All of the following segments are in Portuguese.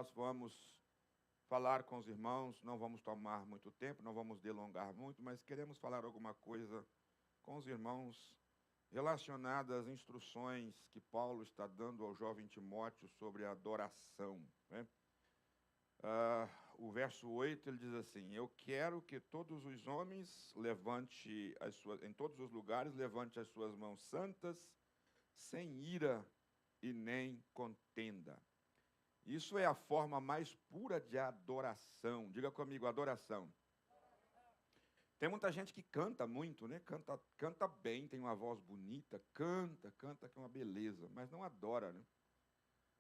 nós vamos falar com os irmãos, não vamos tomar muito tempo, não vamos delongar muito, mas queremos falar alguma coisa com os irmãos relacionada às instruções que Paulo está dando ao jovem Timóteo sobre a adoração, né? O verso 8, ele diz assim: eu quero que todos os homens em todos os lugares, levante as suas mãos santas, sem ira e nem contenda. Isso é a forma mais pura de adoração. Diga comigo, adoração. Tem muita gente que canta muito, né? Canta bem, tem uma voz bonita, canta que é uma beleza, mas não adora, né?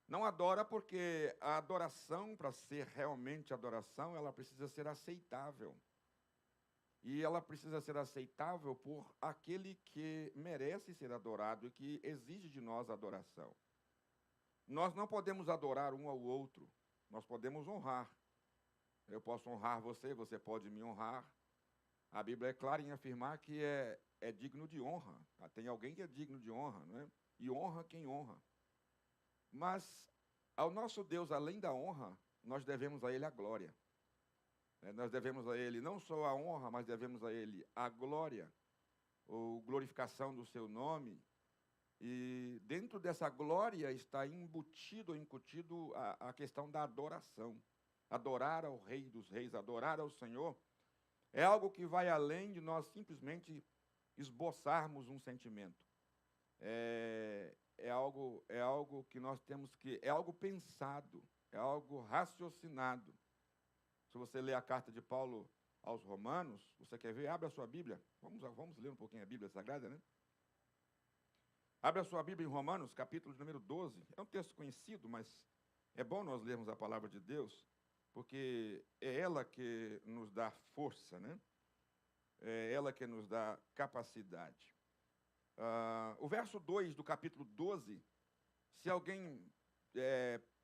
Não adora porque a adoração, para ser realmente adoração, ela precisa ser aceitável. E ela precisa ser aceitável por aquele que merece ser adorado e que exige de nós adoração. Nós não podemos adorar um ao outro, nós podemos honrar. Eu posso honrar você, você pode me honrar. A Bíblia é clara em afirmar que é digno de honra. Tem alguém que é digno de honra, não é? E honra quem honra. Mas ao nosso Deus, além da honra, nós devemos a Ele a glória. Nós devemos a Ele não só a honra, mas devemos a Ele a glória, ou glorificação do seu nome. E dentro dessa glória está incutido a questão da adoração. Adorar ao Rei dos Reis, adorar ao Senhor, é algo que vai além de nós simplesmente esboçarmos um sentimento. É algo que nós temos que... É algo pensado, é algo raciocinado. Se você ler a carta de Paulo aos Romanos, você quer ver? Abre a sua Bíblia. Vamos ler um pouquinho a Bíblia Sagrada, né? Abre a sua Bíblia em Romanos, capítulo número 12. É um texto conhecido, mas é bom nós lermos a palavra de Deus, porque é ela que nos dá força, né? É ela que nos dá capacidade. O verso 2 do capítulo 12, se alguém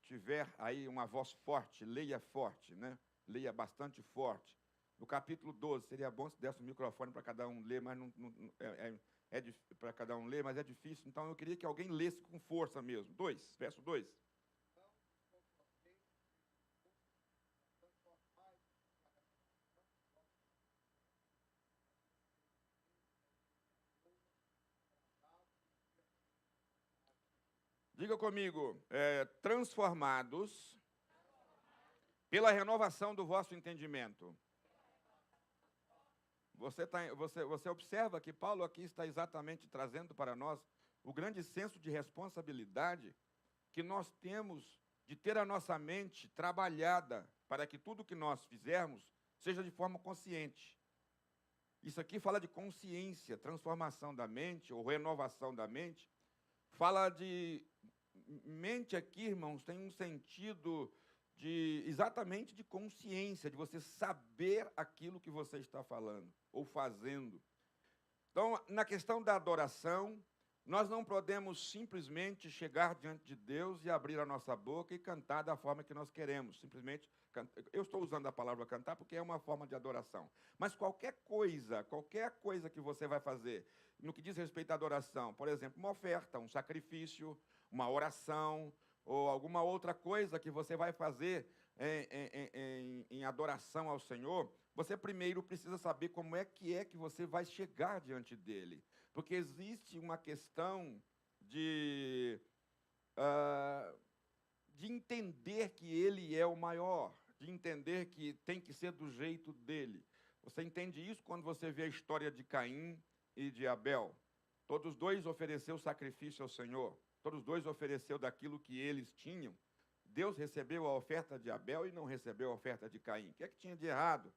tiver aí uma voz forte, né? Leia bastante forte. No capítulo 12, seria bom se desse o microfone para cada um ler, mas para cada um ler, mas é difícil. Então eu queria que alguém lesse com força mesmo. Verso 2. Diga comigo, transformados pela renovação do vosso entendimento. Você observa que Paulo aqui está exatamente trazendo para nós o grande senso de responsabilidade que nós temos de ter a nossa mente trabalhada para que tudo que nós fizermos seja de forma consciente. Isso aqui fala de consciência, transformação da mente ou renovação da mente. Fala de... Mente aqui, irmãos, tem um sentido exatamente de consciência, de você saber aquilo que você está falando ou fazendo. Então, na questão da adoração, nós não podemos simplesmente chegar diante de Deus e abrir a nossa boca e cantar da forma que nós queremos. Simplesmente, eu estou usando a palavra cantar porque é uma forma de adoração. Mas qualquer coisa que você vai fazer, no que diz respeito à adoração, por exemplo, uma oferta, um sacrifício, uma oração, ou alguma outra coisa que você vai fazer em adoração ao Senhor, você primeiro precisa saber como é que você vai chegar diante dele. Porque existe uma questão de entender que ele é o maior, de entender que tem que ser do jeito dele. Você entende isso quando você vê a história de Caim e de Abel. Todos os dois ofereceram sacrifício ao Senhor. Todos os dois ofereceram daquilo que eles tinham. Deus recebeu a oferta de Abel e não recebeu a oferta de Caim. O que é que tinha de errado?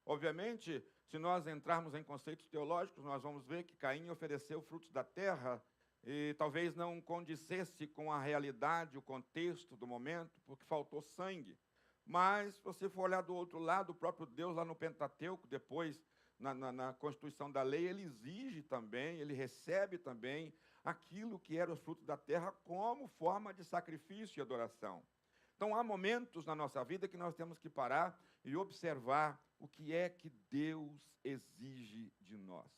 Obviamente, se nós entrarmos em conceitos teológicos, nós vamos ver que Caim ofereceu frutos da terra e talvez não condissesse com a realidade, o contexto do momento, porque faltou sangue. Mas, se você for olhar do outro lado, o próprio Deus, lá no Pentateuco, depois, na constituição da lei, ele exige também, ele recebe também aquilo que era os frutos da terra como forma de sacrifício e adoração. Então, há momentos na nossa vida que nós temos que parar e observar o que é que Deus exige de nós.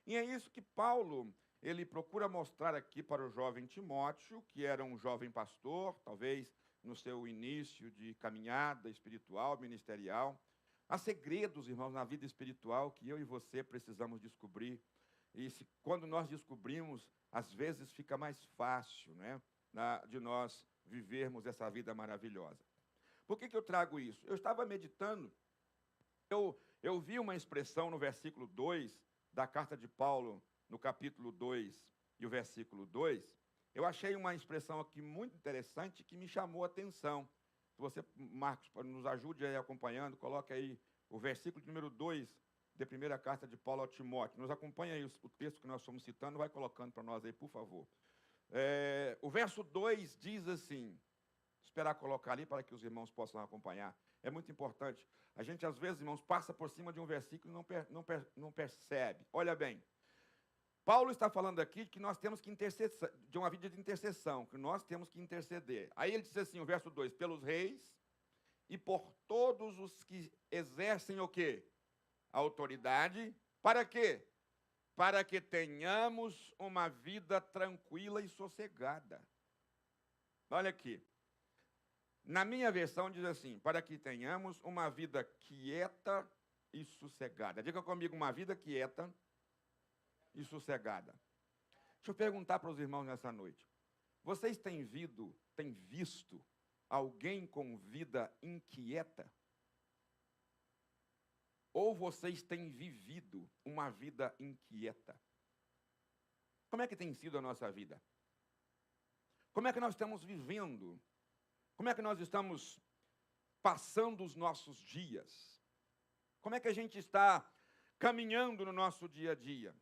E é isso que Paulo, ele procura mostrar aqui para o jovem Timóteo, que era um jovem pastor, talvez no seu início de caminhada espiritual, ministerial. Há segredos, irmãos, na vida espiritual que eu e você precisamos descobrir. E quando nós descobrimos, às vezes fica mais fácil, né, de nós vivermos essa vida maravilhosa. Por que eu trago isso? Eu estava meditando, eu vi uma expressão no versículo 2 da carta de Paulo, no capítulo 2 e o versículo 2. Eu achei uma expressão aqui muito interessante que me chamou a atenção. Se você, Marcos, nos ajude aí acompanhando, coloque aí o versículo número 2 da primeira carta de Paulo ao Timóteo. Nos acompanhe aí o texto que nós estamos citando, vai colocando para nós aí, por favor. O verso 2 diz assim, esperar colocar ali para que os irmãos possam acompanhar. É muito importante. A gente, às vezes, irmãos, passa por cima de um versículo e não percebe. Olha bem, Paulo está falando aqui que nós temos que interceder, de uma vida de intercessão, que nós temos que interceder. Aí ele diz assim, o verso 2, pelos reis e por todos os que exercem o quê? A autoridade. Para quê? Para que tenhamos uma vida tranquila e sossegada. Olha aqui. Na minha versão diz assim, para que tenhamos uma vida quieta e sossegada. Diga comigo, uma vida quieta e sossegada. Deixa eu perguntar para os irmãos nessa noite. Vocês têm visto alguém com vida inquieta? Ou vocês têm vivido uma vida inquieta? Como é que tem sido a nossa vida? Como é que nós estamos vivendo? Como é que nós estamos passando os nossos dias? Como é que a gente está caminhando no nosso dia a dia?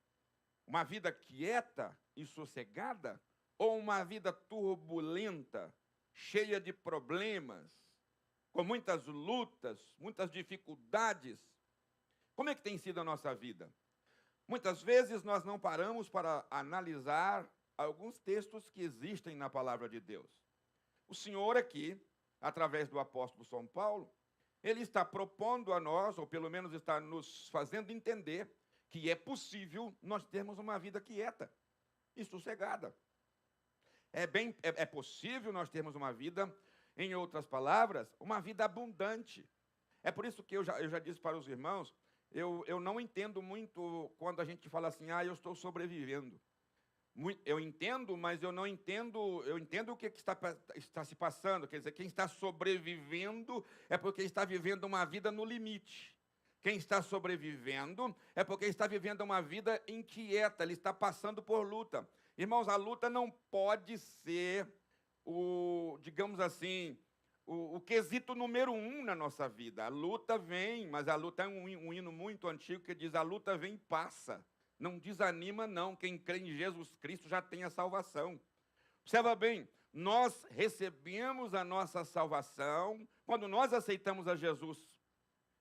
Uma vida quieta e sossegada? Ou uma vida turbulenta, cheia de problemas, com muitas lutas, muitas dificuldades? Como é que tem sido a nossa vida? Muitas vezes nós não paramos para analisar alguns textos que existem na palavra de Deus. O Senhor aqui, através do apóstolo São Paulo, ele está propondo a nós, ou pelo menos está nos fazendo entender, que é possível nós termos uma vida quieta e sossegada. É possível nós termos uma vida, em outras palavras, uma vida abundante. É por isso que eu já disse para os irmãos, eu não entendo muito quando a gente fala assim, eu estou sobrevivendo. Eu entendo, mas eu não entendo, eu entendo o que está se passando. Quer dizer, quem está sobrevivendo é porque está vivendo uma vida no limite. Quem está sobrevivendo é porque está vivendo uma vida inquieta, ele está passando por luta. Irmãos, a luta não pode ser digamos assim, o quesito número 1 na nossa vida. A luta vem, mas a luta é um hino muito antigo que diz, a luta vem e passa. Não desanima, não. Quem crê em Jesus Cristo já tem a salvação. Observa bem, nós recebemos a nossa salvação quando nós aceitamos a Jesus.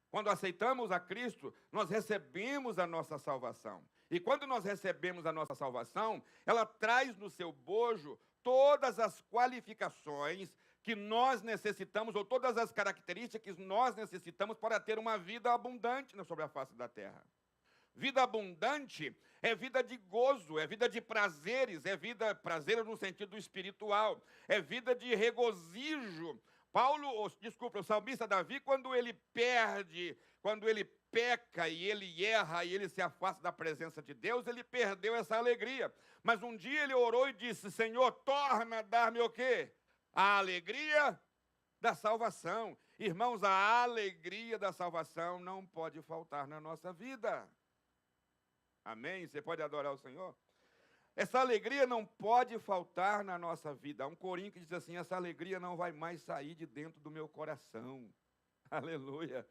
Quando aceitamos a Cristo, nós recebemos a nossa salvação. E quando nós recebemos a nossa salvação, ela traz no seu bojo todas as qualificações que nós necessitamos, ou todas as características que nós necessitamos para ter uma vida abundante sobre a face da terra. Vida abundante é vida de gozo, é vida de prazeres, prazeres no sentido espiritual, é vida de regozijo. O salmista Davi, quando ele peca e ele erra e ele se afasta da presença de Deus, ele perdeu essa alegria. Mas um dia ele orou e disse, Senhor, torna a dar-me o quê? A alegria da salvação. Irmãos, a alegria da salvação não pode faltar na nossa vida. Amém? Você pode adorar o Senhor? Essa alegria não pode faltar na nossa vida. Há um corinho que diz assim, essa alegria não vai mais sair de dentro do meu coração. Aleluia.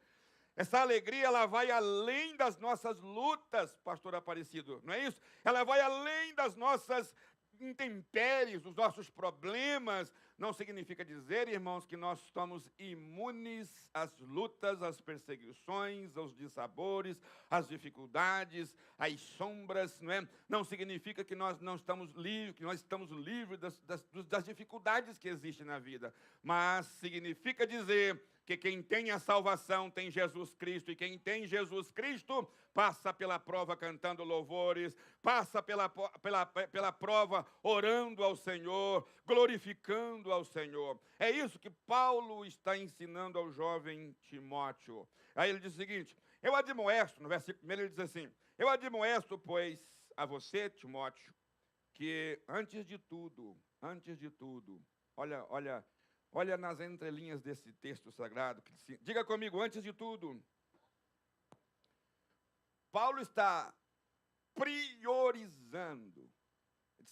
Essa alegria, ela vai além das nossas lutas, pastor Aparecido, não é isso? Ela vai além das nossas intempéries, dos nossos problemas. Não significa dizer, irmãos, que nós estamos imunes às lutas, às perseguições, aos dissabores, às dificuldades, às sombras, não é? Não significa que nós não estamos livres, que nós estamos livres das dificuldades que existem na vida. Mas significa dizer que quem tem a salvação tem Jesus Cristo, e quem tem Jesus Cristo passa pela prova cantando louvores, passa pela prova orando ao Senhor, glorificando ao Senhor. É isso que Paulo está ensinando ao jovem Timóteo. Aí ele diz o seguinte, eu admoesto, no versículo 1 ele diz assim, eu admoesto, pois, a você, Timóteo, que antes de tudo, olha nas entrelinhas desse texto sagrado, que diz, diga comigo, antes de tudo, Paulo está priorizando,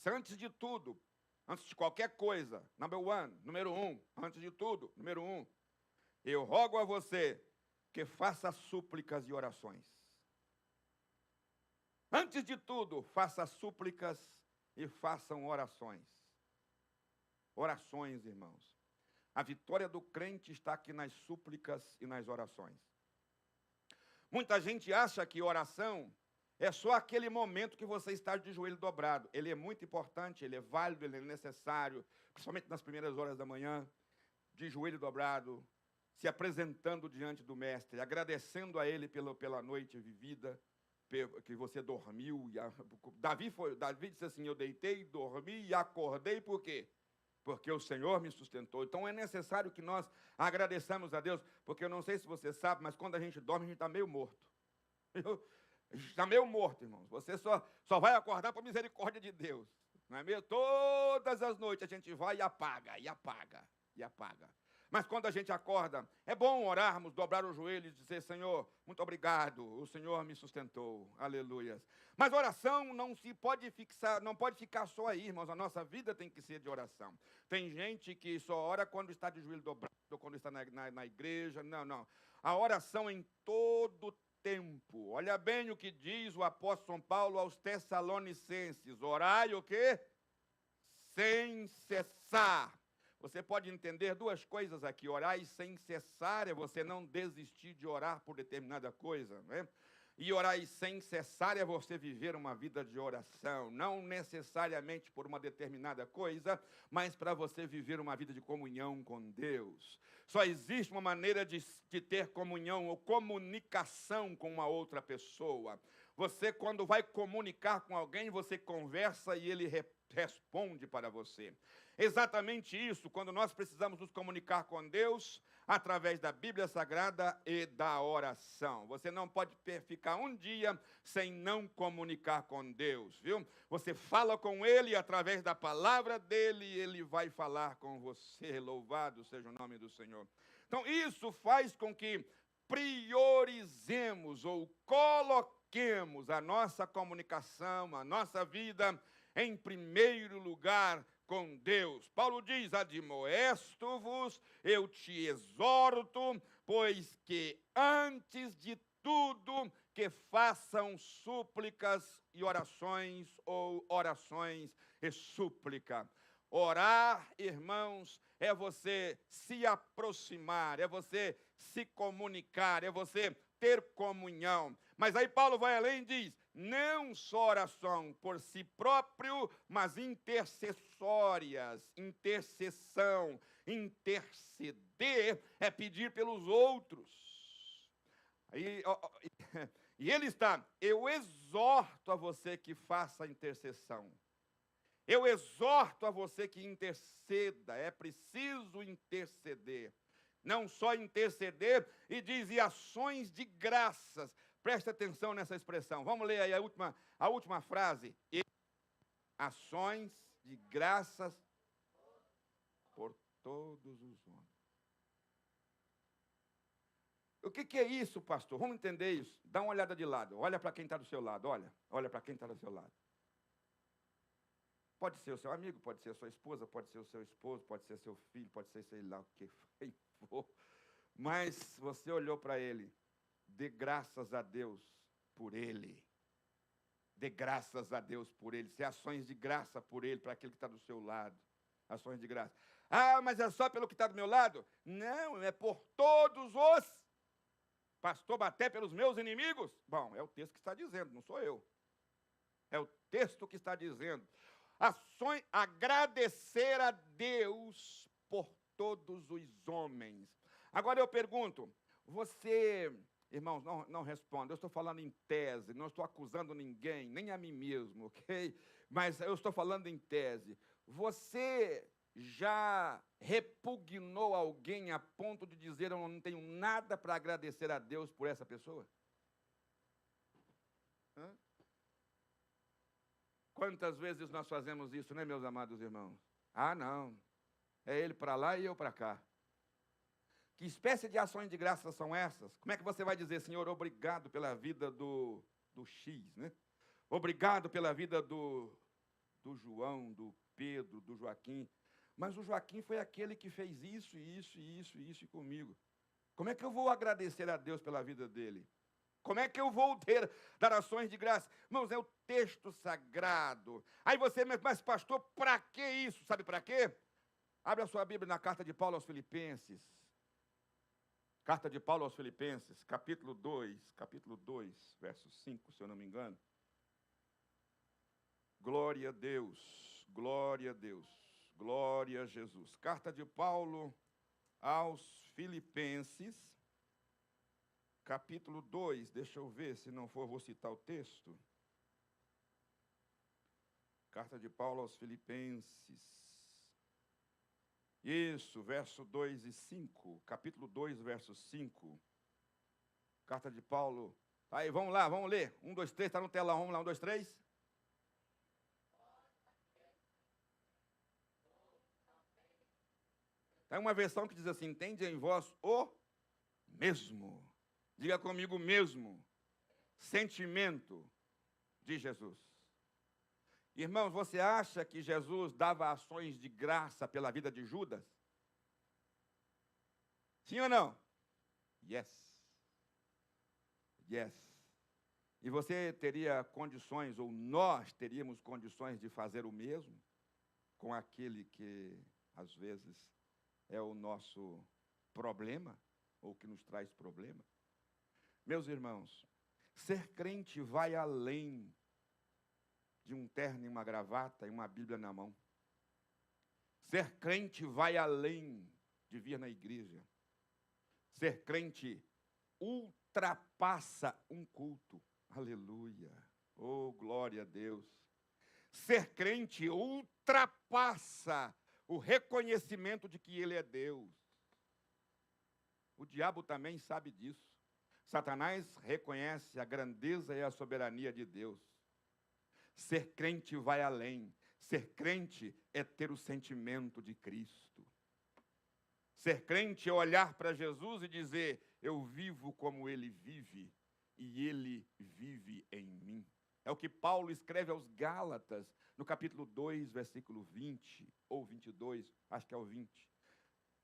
antes de tudo, antes de qualquer coisa, número um, antes de tudo, número um, eu rogo a você que faça súplicas e orações. Antes de tudo, faça súplicas e façam orações. Orações, irmãos. A vitória do crente está aqui nas súplicas e nas orações. Muita gente acha que oração é só aquele momento que você está de joelho dobrado. Ele é muito importante, ele é válido, ele é necessário, principalmente nas primeiras horas da manhã, de joelho dobrado, se apresentando diante do Mestre, agradecendo a Ele pela noite vivida, que você dormiu. Davi disse assim, eu deitei, dormi e acordei, por quê? Porque o Senhor me sustentou. Então é necessário que nós agradeçamos a Deus, porque eu não sei se você sabe, mas quando a gente dorme, a gente está meio morto. A gente está meio morto, irmãos. Você só vai acordar por misericórdia de Deus. Não é mesmo? Todas as noites a gente vai e apaga, e apaga, e apaga. Mas quando a gente acorda, é bom orarmos, dobrar os joelhos e dizer, Senhor, muito obrigado, o Senhor me sustentou, aleluias. Mas oração não pode ficar só aí, irmãos, a nossa vida tem que ser de oração. Tem gente que só ora quando está de joelho dobrado, quando está na igreja, não. A oração em todo tempo. Olha bem o que diz o apóstolo São Paulo aos Tessalonicenses, orai o quê? Sem cessar. Você pode entender duas coisas aqui. Orar sem cessar é você não desistir de orar por determinada coisa, não é? E orar sem cessar é você viver uma vida de oração, não necessariamente por uma determinada coisa, mas para você viver uma vida de comunhão com Deus. Só existe uma maneira de ter comunhão ou comunicação com uma outra pessoa. Você, quando vai comunicar com alguém, você conversa e ele responde para você. Exatamente isso, quando nós precisamos nos comunicar com Deus, através da Bíblia Sagrada e da oração. Você não pode ficar um dia sem não comunicar com Deus, viu? Você fala com Ele, através da palavra dEle, Ele vai falar com você. Louvado seja o nome do Senhor. Então, isso faz com que priorizemos ou coloquemos a nossa comunicação, a nossa vida, em primeiro lugar, com Deus. Paulo diz, admoesto-vos, eu te exorto, pois que antes de tudo que façam súplicas e orações, ou orações e súplica. Orar, irmãos, é você se aproximar, é você se comunicar, é você ter comunhão. Mas aí Paulo vai além e diz, não só oração por si próprio, mas intercessórias, intercessão. Interceder é pedir pelos outros. E ele está, eu exorto a você que faça intercessão. Eu exorto a você que interceda, é preciso interceder. Não só interceder, e diz, e ações de graças. Presta atenção nessa expressão. Vamos ler aí a última frase. E ações de graças por todos os homens. O que é isso, pastor? Vamos entender isso. Dá uma olhada de lado. Olha para quem está do seu lado. Olha para quem está do seu lado. Pode ser o seu amigo, pode ser a sua esposa, pode ser o seu esposo, pode ser seu filho, pode ser sei lá o que for. Mas você olhou para ele. Dê graças a Deus por ele. Dê graças a Deus por ele. Se ações de graça por ele, para aquele que está do seu lado. Ações de graça. Ah, mas é só pelo que está do meu lado? Não, é por todos os. Pastor, até pelos meus inimigos? Bom, é o texto que está dizendo, não sou eu. É o texto que está dizendo. Ações, agradecer a Deus por todos os homens. Agora eu pergunto, você, irmãos, não responda, eu estou falando em tese, não estou acusando ninguém, nem a mim mesmo, ok? Mas eu estou falando em tese. Você já repugnou alguém a ponto de dizer, eu não tenho nada para agradecer a Deus por essa pessoa? Hã? Quantas vezes nós fazemos isso, né, meus amados irmãos? Ah, não, é ele para lá e eu para cá. Que espécie de ações de graça são essas? Como é que você vai dizer, Senhor, obrigado pela vida do X, né? Obrigado pela vida do João, do Pedro, do Joaquim. Mas o Joaquim foi aquele que fez isso, isso comigo. Como é que eu vou agradecer a Deus pela vida dele? Como é que eu vou dar ações de graça? Irmãos, é o texto sagrado. Aí você, mas pastor, para que isso? Sabe para quê? Abre a sua Bíblia na carta de Paulo aos Filipenses. Carta de Paulo aos Filipenses, capítulo 2, verso 5, se eu não me engano. Glória a Deus, glória a Deus, glória a Jesus. Carta de Paulo aos Filipenses, capítulo 2, deixa eu ver, se não for, vou citar o texto. Carta de Paulo aos Filipenses. Isso, verso 2 e 5, capítulo 2, verso 5. Carta de Paulo. Aí, vamos lá, vamos ler. 1, 2, 3, está no telão. Vamos lá, 1, 2, 3. Tem uma versão que diz assim, tende em vós o mesmo. Diga comigo, mesmo. Sentimento de Jesus. Irmãos, você acha que Jesus dava ações de graça pela vida de Judas? Sim ou não? Yes. Yes. E você teria condições, ou nós teríamos condições de fazer o mesmo com aquele que, às vezes, é o nosso problema, ou que nos traz problema? Meus irmãos, ser crente vai além de um terno e uma gravata e uma Bíblia na mão. Ser crente vai além de vir na igreja. Ser crente ultrapassa um culto. Aleluia. Oh, glória a Deus. Ser crente ultrapassa o reconhecimento de que Ele é Deus. O diabo também sabe disso. Satanás reconhece a grandeza e a soberania de Deus. Ser crente vai além. Ser crente é ter o sentimento de Cristo. Ser crente é olhar para Jesus e dizer, eu vivo como Ele vive, e Ele vive em mim. É o que Paulo escreve aos Gálatas, no capítulo 2, versículo 20, ou 22, acho que é o 20.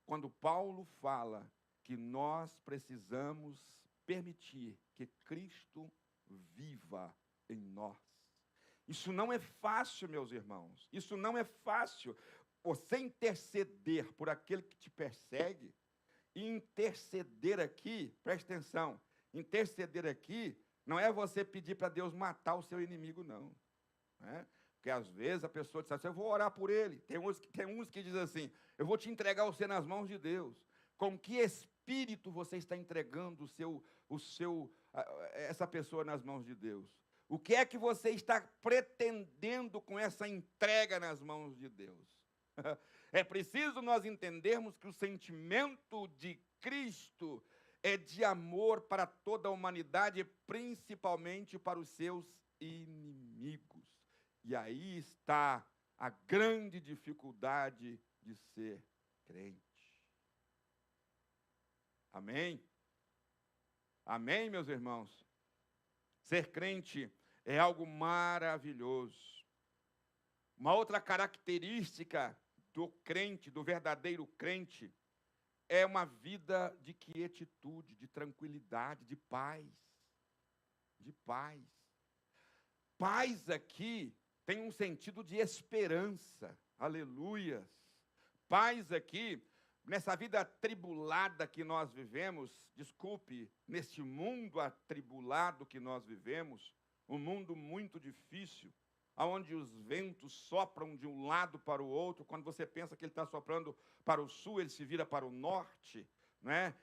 Quando Paulo fala que nós precisamos permitir que Cristo viva em nós. Isso não é fácil, meus irmãos. Isso não é fácil. Você interceder por aquele que te persegue, e interceder aqui, preste atenção, interceder aqui não é você pedir para Deus matar o seu inimigo, não. Né? Porque às vezes a pessoa diz assim, eu vou orar por ele. Tem uns que dizem assim, eu vou te entregar você nas mãos de Deus. Com que espírito você está entregando essa pessoa nas mãos de Deus? O que é que você está pretendendo com essa entrega nas mãos de Deus? É preciso nós entendermos que o sentimento de Cristo é de amor para toda a humanidade, principalmente para os seus inimigos. E aí está a grande dificuldade de ser crente. Amém? Amém, meus irmãos? Ser crente é algo maravilhoso. Uma outra característica do crente, do verdadeiro crente, é uma vida de quietude, de tranquilidade, de paz. De paz. Paz aqui tem um sentido de esperança. Aleluias. Paz aqui, nessa vida atribulada que nós vivemos, desculpe, neste mundo atribulado que nós vivemos, um mundo muito difícil, onde os ventos sopram de um lado para o outro, quando você pensa que ele está soprando para o sul, ele se vira para o norte, né?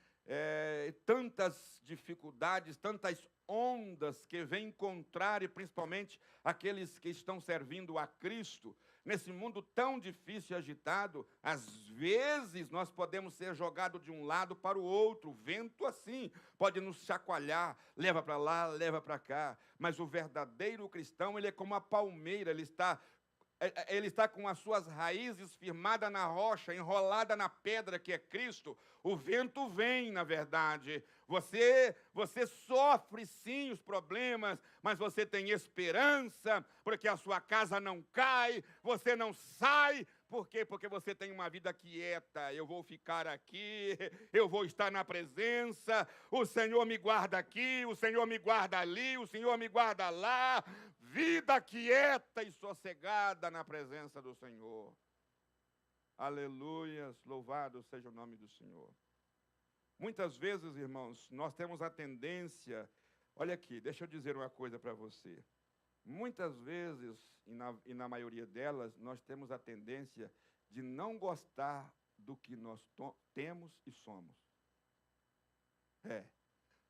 tantas dificuldades, tantas ondas que vêm encontrar, e principalmente aqueles que estão servindo a Cristo, nesse mundo tão difícil e agitado, às vezes nós podemos ser jogados de um lado para o outro, o vento assim pode nos chacoalhar, leva para lá, leva para cá, mas o verdadeiro cristão, ele é como a palmeira, ele está com as suas raízes firmadas na rocha, enrolada na pedra que é Cristo. O vento vem, na verdade. Você sofre sim os problemas, mas você tem esperança, porque a sua casa não cai, você não sai. Por quê? Porque você tem uma vida quieta. Eu vou ficar aqui, eu vou estar na presença, o Senhor me guarda aqui, o Senhor me guarda ali, o Senhor me guarda lá. Vida quieta e sossegada na presença do Senhor. Aleluias, louvado seja o nome do Senhor. Muitas vezes, irmãos, nós temos a tendência, olha aqui, deixa eu dizer uma coisa para você. Muitas vezes, e na maioria delas, nós temos a tendência de não gostar do que nós temos e somos.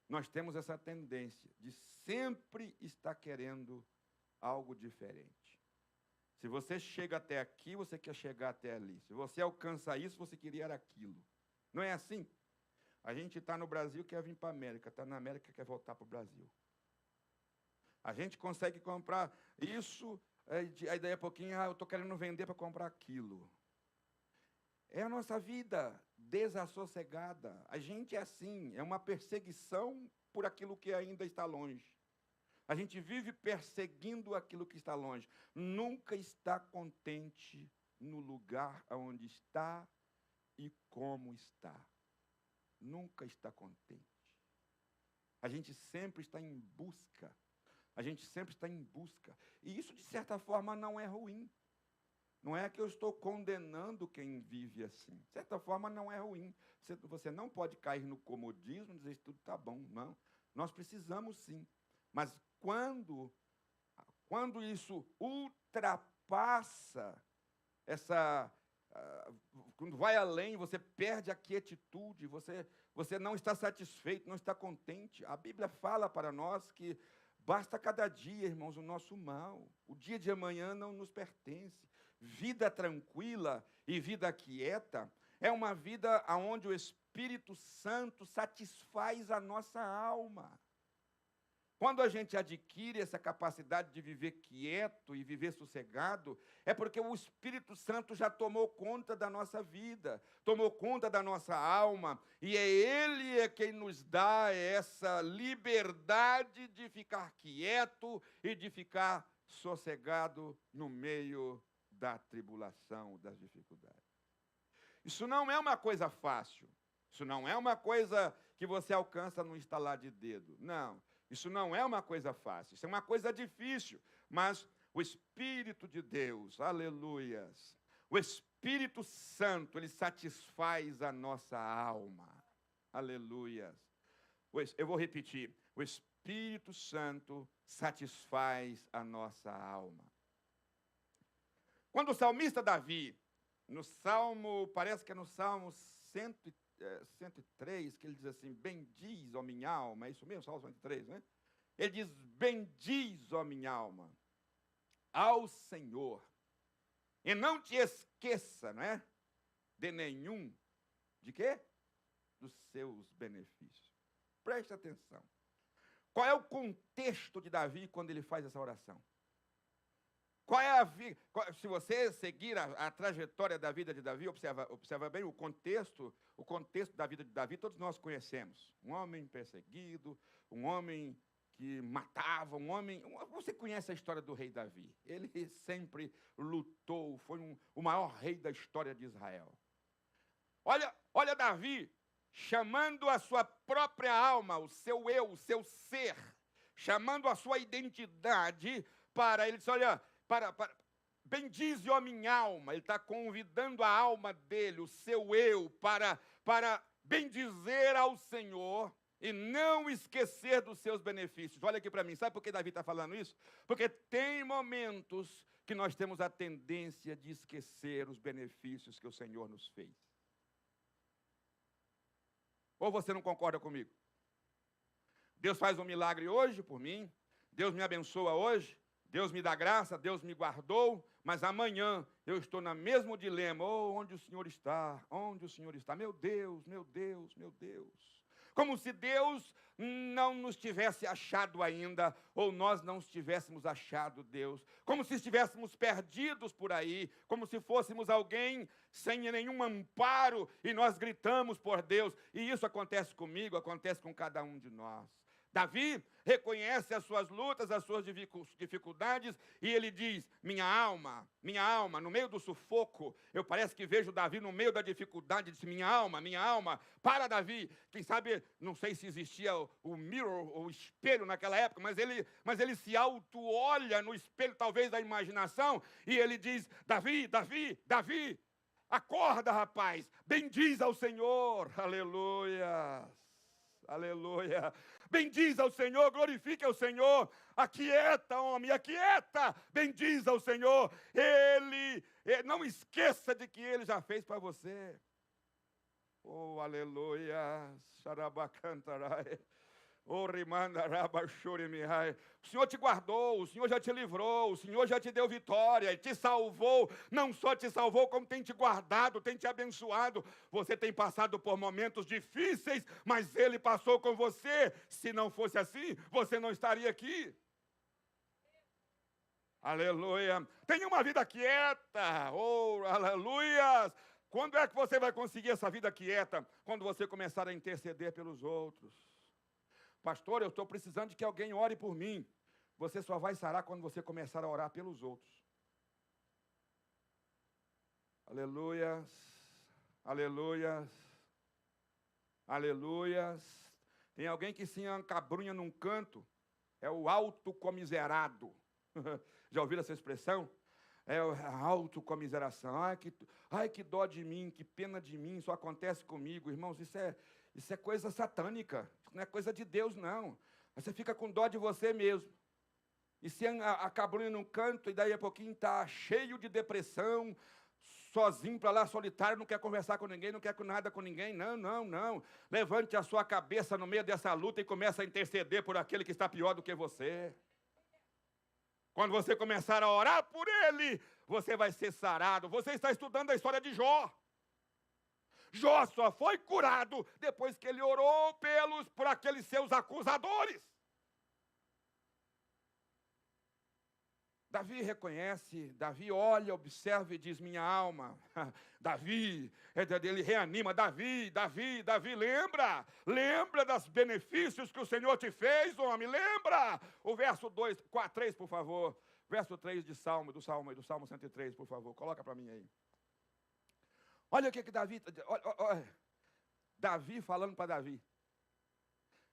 Nós temos essa tendência de sempre estar querendo algo diferente. Se você chega até aqui, você quer chegar até ali. Se você alcança isso, você queria aquilo. Não é assim? A gente está no Brasil, quer vir para a América. Está na América, quer voltar para o Brasil. A gente consegue comprar isso, aí daí a pouquinho, eu estou querendo vender para comprar aquilo. É a nossa vida desassossegada. A gente é assim, é uma perseguição por aquilo que ainda está longe. A gente vive perseguindo aquilo que está longe. Nunca está contente no lugar onde está e como está. Nunca está contente. A gente sempre está em busca. A gente sempre está em busca. E isso, de certa forma, não é ruim. Não é que eu estou condenando quem vive assim. De certa forma, não é ruim. Você não pode cair no comodismo e dizer que tudo está bom. Não. Nós precisamos, sim. Mas quando isso ultrapassa quando vai além, você perde a quietitude, você não está satisfeito, não está contente. A Bíblia fala para nós que basta cada dia, irmãos, o nosso mal. O dia de amanhã não nos pertence. Vida tranquila e vida quieta é uma vida onde o Espírito Santo satisfaz a nossa alma. Quando a gente adquire essa capacidade de viver quieto e viver sossegado, é porque o Espírito Santo já tomou conta da nossa vida, tomou conta da nossa alma, e Ele quem nos dá essa liberdade de ficar quieto e de ficar sossegado no meio da tribulação, das dificuldades. Isso não é uma coisa fácil, isso não é uma coisa que você alcança no estalar de dedo, não. Isso não é uma coisa fácil, isso é uma coisa difícil, mas o Espírito de Deus, aleluias, o Espírito Santo, ele satisfaz a nossa alma, aleluias. Eu vou repetir, o Espírito Santo satisfaz a nossa alma. Quando o salmista Davi, no Salmo, parece que é no Salmo 103, que ele diz assim, bendiz, ó minha alma, é isso mesmo, Salmo 103, né? Ele diz, bendiz, ó minha alma, ao Senhor, e não te esqueça, não é? De nenhum, de quê? Dos seus benefícios. Preste atenção. Qual é o contexto de Davi quando ele faz essa oração? Qual é a vida? Se você seguir a trajetória da vida de Davi, observa bem o contexto da vida de Davi, todos nós conhecemos. Um homem perseguido, um homem que matava, Você conhece a história do rei Davi. Ele sempre lutou, foi o maior rei da história de Israel. Olha Davi chamando a sua própria alma, o seu eu, o seu ser, chamando a sua identidade para ele. Disse, olha, bendize, ó minha alma. Ele está convidando a alma dele, o seu eu, para bendizer ao Senhor e não esquecer dos seus benefícios. Olha aqui para mim, sabe por que Davi está falando isso? Porque tem momentos que nós temos a tendência de esquecer os benefícios que o Senhor nos fez. Ou você não concorda comigo? Deus faz um milagre hoje por mim, Deus me abençoa hoje, Deus me dá graça, Deus me guardou, mas amanhã eu estou no mesmo dilema. Oh, onde o Senhor está? Onde o Senhor está? Meu Deus, meu Deus, meu Deus. Como se Deus não nos tivesse achado ainda, ou nós não tivéssemos achado Deus. Como se estivéssemos perdidos por aí, como se fôssemos alguém sem nenhum amparo, e nós gritamos por Deus. E isso acontece comigo, acontece com cada um de nós. Davi reconhece as suas lutas, as suas dificuldades, e ele diz, minha alma, no meio do sufoco, eu parece que vejo Davi no meio da dificuldade, disse, minha alma, para Davi. Quem sabe, não sei se existia o mirror, o espelho naquela época, mas ele se auto-olha no espelho, talvez da imaginação, e ele diz, Davi, acorda, rapaz, bendiz ao Senhor, aleluia. Aleluia. Bendiz ao Senhor, glorifique ao Senhor. Aquieta, homem, aquieta. Bendiz ao Senhor. Não esqueça de que Ele já fez para você. Oh, aleluia. Xarabacantarai. Oh, rimandarabachurimirai. O Senhor te guardou, o Senhor já te livrou, o Senhor já te deu vitória, te salvou. Não só te salvou, como tem te guardado, tem te abençoado. Você tem passado por momentos difíceis, mas Ele passou com você. Se não fosse assim, você não estaria aqui. Aleluia. Tenha uma vida quieta. Oh, aleluias. Quando é que você vai conseguir essa vida quieta? Quando você começar a interceder pelos outros. Pastor, eu estou precisando de que alguém ore por mim. Você só vai sarar quando você começar a orar pelos outros. Aleluias, aleluias, aleluias. Tem alguém que se encabrunha num canto, é o autocomiserado. Já ouviram essa expressão? É a autocomiseração. Ai, que dó de mim, que pena de mim, isso acontece comigo. Irmãos, isso é coisa satânica, não é coisa de Deus, não. Você fica com dó de você mesmo. E se acabrunha num canto, e daí a pouquinho está cheio de depressão, sozinho para lá, solitário, não quer conversar com ninguém, não quer nada com ninguém. Não. Levante a sua cabeça no meio dessa luta e comece a interceder por aquele que está pior do que você. Quando você começar a orar por ele, você vai ser sarado. Você está estudando a história de Jó. Jó só foi curado depois que ele orou por aqueles seus acusadores. Davi reconhece, Davi olha, observa e diz, minha alma. Davi, ele reanima, Davi, lembra dos benefícios que o Senhor te fez, homem, lembra. O verso 3, por favor, verso 3 do Salmo 103, por favor, coloca para mim aí. Olha o que Davi, olha, Davi falando para Davi,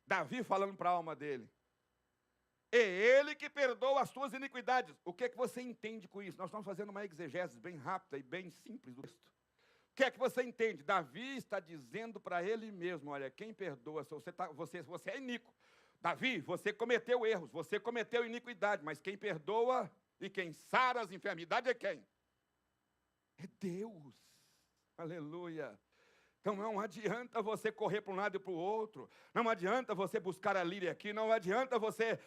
Davi falando para a alma dele. É Ele que perdoa as tuas iniquidades. O que é que você entende com isso? Nós estamos fazendo uma exegese bem rápida e bem simples do texto. O que é que você entende? Davi está dizendo para ele mesmo, olha, quem perdoa, você é iníquo. Davi, você cometeu erros, você cometeu iniquidade, mas quem perdoa e quem sara as enfermidades é quem? É Deus. Aleluia. Então não adianta você correr para um lado e para o outro, não adianta você buscar a líria aqui, não adianta você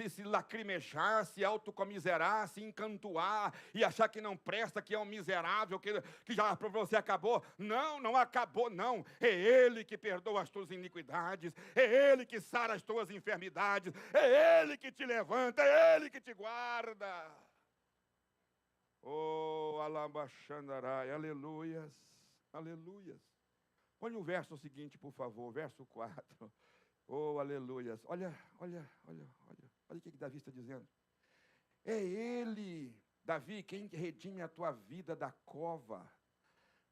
se lacrimejar, se autocomiserar, se encantuar e achar que não presta, que é um miserável, que já para você acabou. Não acabou, não. É Ele que perdoa as tuas iniquidades, é Ele que sara as tuas enfermidades, é Ele que te levanta, é Ele que te guarda. Oh, alabaxandarai, aleluias, aleluias. Põe o verso seguinte, por favor, verso 4. Oh, aleluias. Olha o que Davi está dizendo. É Ele, Davi, quem redime a tua vida da cova.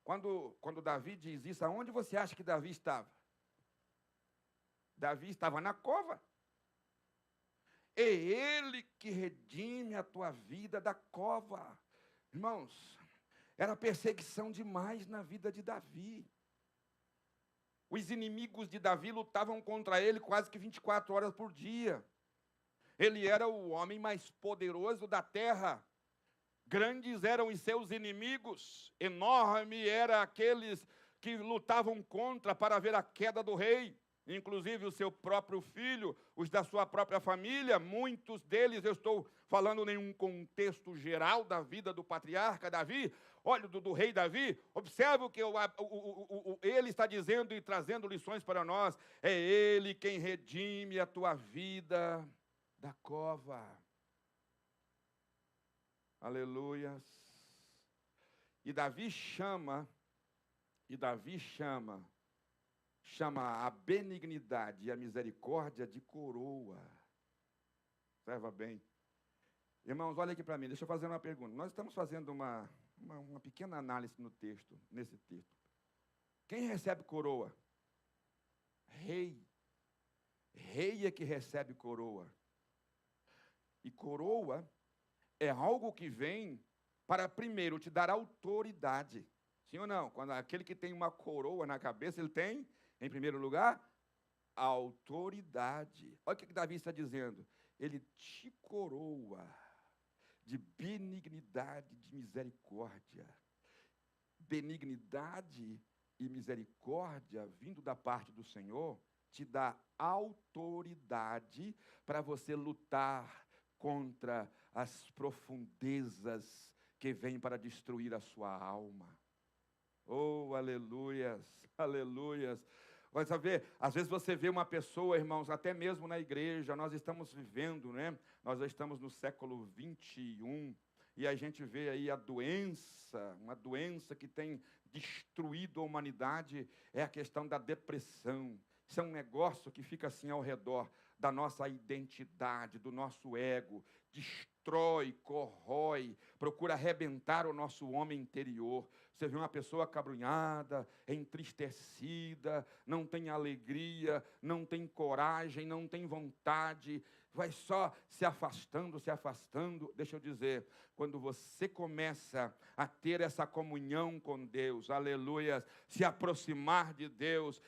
Quando Davi diz isso, aonde você acha que Davi estava? Davi estava na cova. É Ele que redime a tua vida da cova. Irmãos, era perseguição demais na vida de Davi. Os inimigos de Davi lutavam contra ele quase que 24 horas por dia. Ele era o homem mais poderoso da terra. Grandes eram os seus inimigos, enorme eram aqueles que lutavam contra para ver a queda do rei. Inclusive o seu próprio filho, os da sua própria família, muitos deles, eu estou falando em um contexto geral da vida do patriarca Davi, olha, do rei Davi, observe o que ele está dizendo e trazendo lições para nós, é ele quem redime a tua vida da cova. Aleluias. E Davi chama a benignidade e a misericórdia de coroa. Observa bem. Irmãos, olha aqui para mim, deixa eu fazer uma pergunta. Nós estamos fazendo uma pequena análise no texto, nesse texto. Quem recebe coroa? Rei. Rei é que recebe coroa. E coroa é algo que vem para primeiro te dar autoridade. Sim ou não? Quando aquele que tem uma coroa na cabeça, ele tem, em primeiro lugar, autoridade. Olha o que Davi está dizendo. Ele te coroa de benignidade, de misericórdia. Benignidade e misericórdia, vindo da parte do Senhor, te dá autoridade para você lutar contra as profundezas que vêm para destruir a sua alma. Oh, aleluias, aleluias. Vai saber, às vezes você vê uma pessoa, irmãos, até mesmo na igreja, nós estamos vivendo, né? Nós já estamos no século 21, e a gente vê aí a doença, uma doença que tem destruído a humanidade, é a questão da depressão. Isso é um negócio que fica assim ao redor da nossa identidade, do nosso ego, destrói, corrói, procura arrebentar o nosso homem interior. Você vê uma pessoa acabrunhada, entristecida, não tem alegria, não tem coragem, não tem vontade, vai só se afastando, se afastando. Deixa eu dizer, quando você começa a ter essa comunhão com Deus, aleluia, se aproximar de Deus,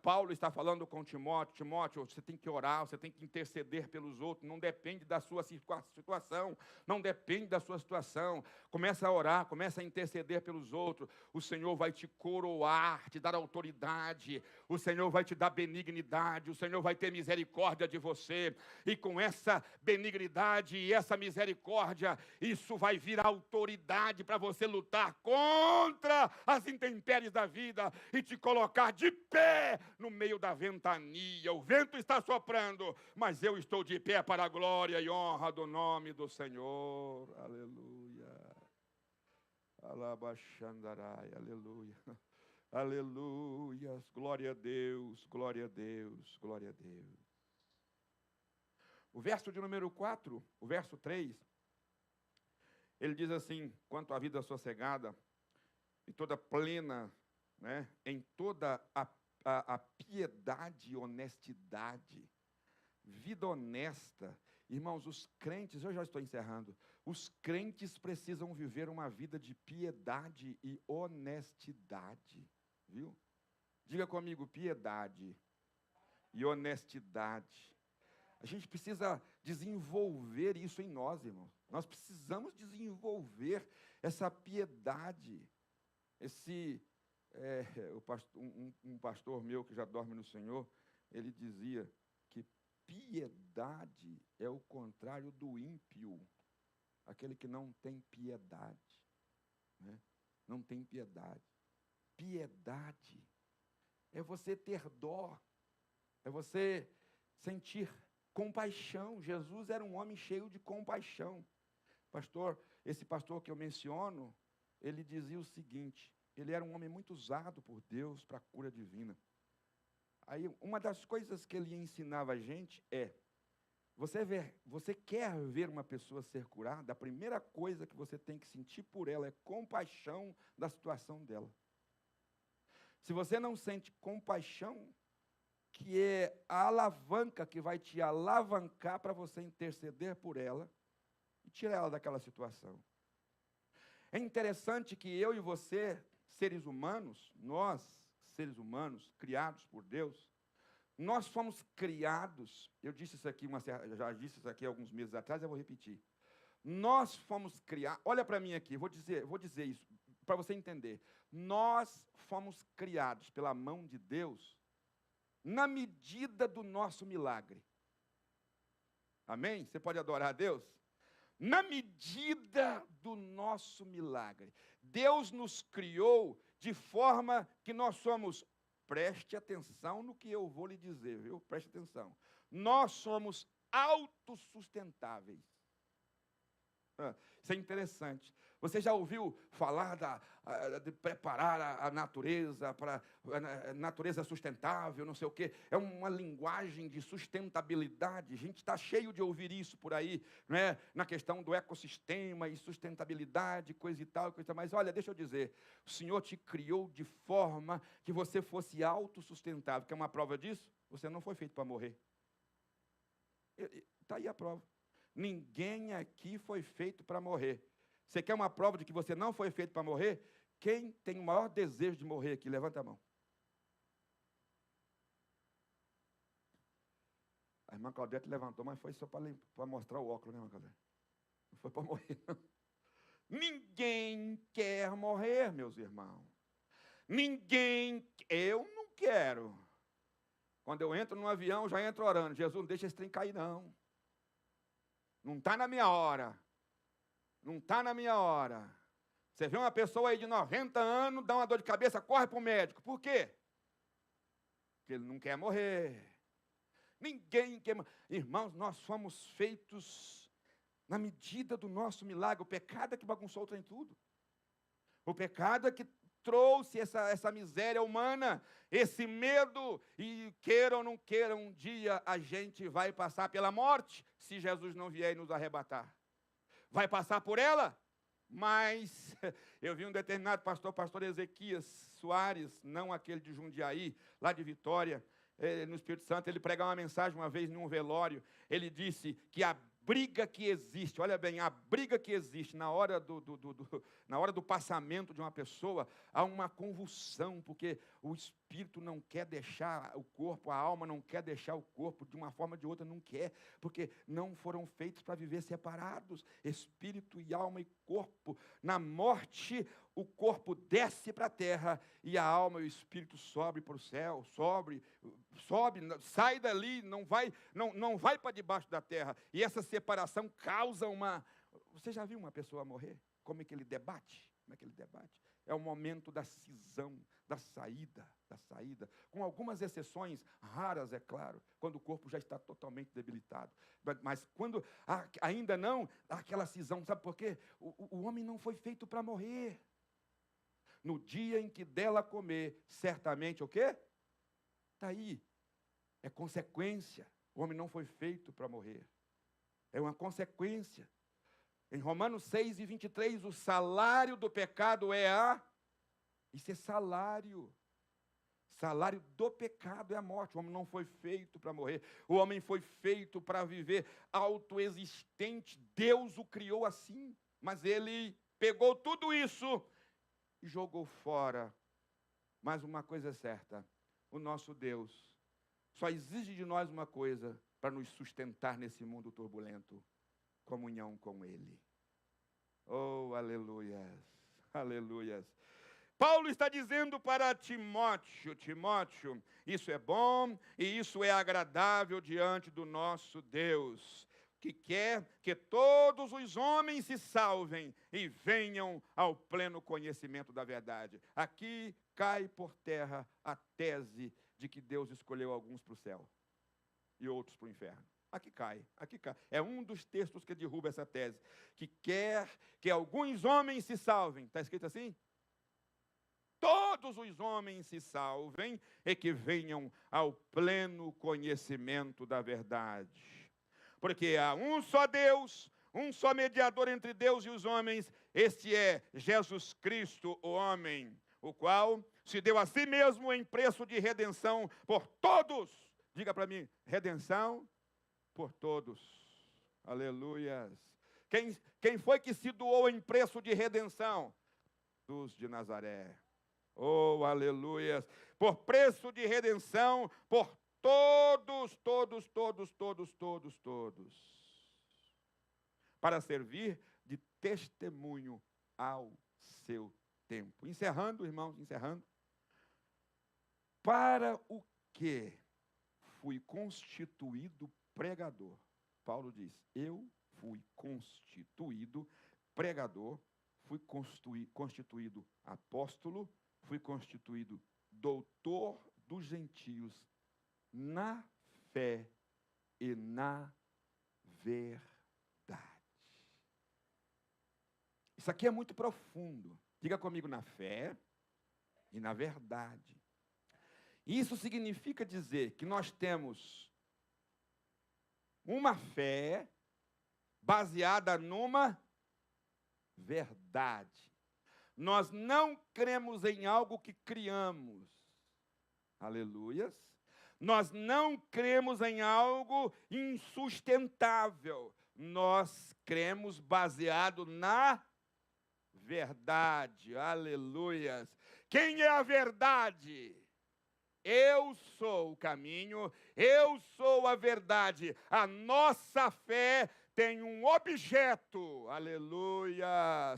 Paulo está falando com Timóteo, Timóteo, você tem que orar, você tem que interceder pelos outros, não depende da sua situação, não depende da sua situação, começa a orar, começa a interceder pelos outros, o Senhor vai te coroar, te dar autoridade, o Senhor vai te dar benignidade, o Senhor vai ter misericórdia de você, e com essa benignidade e essa misericórdia, isso vai vir autoridade para você lutar contra as intempéries da vida e te colocar de pé no meio da ventania. O vento está soprando, mas eu estou de pé para a glória e honra do nome do Senhor. Aleluia. Alabaxandarai, aleluia. Aleluia. Glória a Deus, glória a Deus, glória a Deus. O verso de número 4, o verso 3, ele diz assim, quanto à vida sossegada, em toda plena, né, em toda a piedade e honestidade, vida honesta. Irmãos, os crentes, eu já estou encerrando, os crentes precisam viver uma vida de piedade e honestidade, viu? Diga comigo, piedade e honestidade. A gente precisa desenvolver isso em nós, irmãos. Nós precisamos desenvolver essa piedade. Um pastor meu que já dorme no Senhor, ele dizia que piedade é o contrário do ímpio, aquele que não tem piedade, né? Não tem piedade. Piedade é você ter dó, é você sentir compaixão. Jesus era um homem cheio de compaixão. Esse pastor que eu menciono, ele dizia o seguinte, ele era um homem muito usado por Deus para a cura divina. Aí, uma das coisas que ele ensinava a gente é, você quer ver uma pessoa ser curada, a primeira coisa que você tem que sentir por ela é compaixão da situação dela. Se você não sente compaixão, que é a alavanca que vai te alavancar para você interceder por ela e tirar ela daquela situação. É interessante que eu e você, seres humanos, nós, seres humanos, criados por Deus, nós fomos criados, eu disse isso aqui, já disse isso aqui alguns meses atrás, eu vou repetir. Nós fomos criados, olha para mim aqui, vou dizer isso, para você entender, nós fomos criados pela mão de Deus na medida do nosso milagre. Amém? Você pode adorar a Deus? Na medida do nosso milagre. Deus nos criou de forma que nós somos, preste atenção no que eu vou lhe dizer, viu? Preste atenção. Nós somos autossustentáveis. Isso é interessante. Você já ouviu falar de preparar a natureza para a natureza sustentável, não sei o quê? É uma linguagem de sustentabilidade. A gente está cheio de ouvir isso por aí, não é? Na questão do ecossistema e sustentabilidade, coisa e tal, coisa. Mas olha, deixa eu dizer, o Senhor te criou de forma que você fosse autossustentável. Quer uma prova disso? Você não foi feito para morrer. Está aí a prova. Ninguém aqui foi feito para morrer. Você quer uma prova de que você não foi feito para morrer? Quem tem o maior desejo de morrer aqui? Levanta a mão. A irmã Claudete levantou, mas foi só para mostrar o óculos, né, irmã Claudete? Não foi para morrer, não. Ninguém quer morrer, meus irmãos. Eu não quero. Quando eu entro num avião, já entro orando. Jesus, não deixa esse trem cair, não. Não está na minha hora. Não está na minha hora. Você vê uma pessoa aí de 90 anos, dá uma dor de cabeça, corre para o médico. Por quê? Porque ele não quer morrer. Ninguém quer morrer. Irmãos, nós fomos feitos na medida do nosso milagre. O pecado é que bagunçou o trem tudo. O pecado é que trouxe essa miséria humana, esse medo, e queira ou não queira, um dia a gente vai passar pela morte, se Jesus não vier e nos arrebatar. Vai passar por ela, mas eu vi um determinado pastor Ezequias Soares, não aquele de Jundiaí, lá de Vitória, no Espírito Santo, ele pregou uma mensagem uma vez num velório, ele disse que a briga que existe, olha bem, a briga que existe na hora do passamento de uma pessoa, há uma convulsão, porque o espírito não quer deixar o corpo, a alma não quer deixar o corpo, de uma forma ou de outra não quer, porque não foram feitos para viver separados, espírito e alma e corpo. Na morte, o corpo desce para a terra e a alma e o espírito sobe para o céu, sobe, sai dali, não vai para debaixo da terra. E essa separação causa uma... Você já viu uma pessoa morrer? Como é que ele debate? Como é que ele debate? É o momento da cisão, da saída, com algumas exceções raras, é claro, quando o corpo já está totalmente debilitado. Mas quando ainda não, há aquela cisão, sabe por quê? O homem não foi feito para morrer. No dia em que dela comer, certamente o quê? Está aí. É consequência. O homem não foi feito para morrer. É uma consequência. Em Romanos 6:23, o salário do pecado é Isso é salário. Salário do pecado é a morte. O homem não foi feito para morrer. O homem foi feito para viver autoexistente. Deus o criou assim. Mas ele pegou tudo isso e jogou fora. Mas uma coisa é certa. O nosso Deus só exige de nós uma coisa para nos sustentar nesse mundo turbulento: comunhão com Ele. Oh, aleluias, aleluias. Paulo está dizendo para Timóteo, isso é bom e isso é agradável diante do nosso Deus, que quer que todos os homens se salvem e venham ao pleno conhecimento da verdade. Aqui cai por terra a tese de que Deus escolheu alguns para o céu e outros para o inferno. Aqui cai. É um dos textos que derruba essa tese, que quer que alguns homens se salvem. Está escrito assim? Todos os homens se salvem e que venham ao pleno conhecimento da verdade. Porque há um só Deus, um só mediador entre Deus e os homens, este é Jesus Cristo, o homem, o qual se deu a si mesmo em preço de redenção por todos. Diga para mim, redenção por todos. Aleluias. Quem foi que se doou em preço de redenção? Jesus de Nazaré. Oh, aleluias. Por preço de redenção, por todos. Para servir de testemunho ao seu tempo. Encerrando, irmãos, encerrando. Para o que fui constituído pregador? Paulo diz, eu fui constituído pregador, fui constituído apóstolo, fui constituído doutor dos gentios na fé e na verdade. Isso aqui é muito profundo. Diga comigo, na fé e na verdade. Isso significa dizer que nós temos uma fé baseada numa verdade. Nós não cremos em algo que criamos. Aleluias. Nós não cremos em algo insustentável. Nós cremos baseado na verdade. Aleluias. Quem é a verdade? Eu sou o caminho, eu sou a verdade. A nossa fé tem um objeto, aleluia.